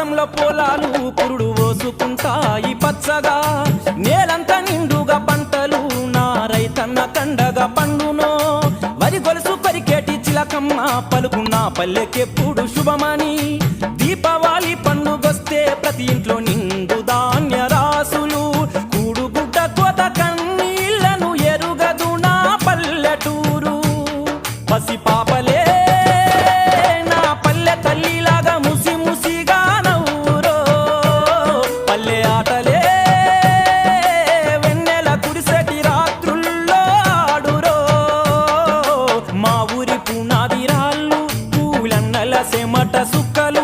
మాసంలో పొలాలు పురుడు పోసుకుంటాయి పచ్చగా, నేలంతా నిండుగా పంటలు నా రైతన్న కండగా పండునో. వరి గొలుసు పరికేటి చిలకమ్మ పలుకున్న పల్లెకెప్పుడు శుభమని, దీపావళి పండుగొస్తే ప్రతి ఇంట్లో నిండు ధాన్య రాసులు, కూడుగుడ్డ కోత కన్నీళ్లను ఎరుగదు నా పల్లెటూరు. పసి పాపలే నా పల్లె తల్లిలాగా ముసి ముసిగా నవ్వురో, పల్లె ఆటలే వెన్నెల కురిసెటి రాత్రుల్లో ఆడురో. మా ఊరి పునాది రాళ్ళు పూలన్నల సెమట సుక్కలు,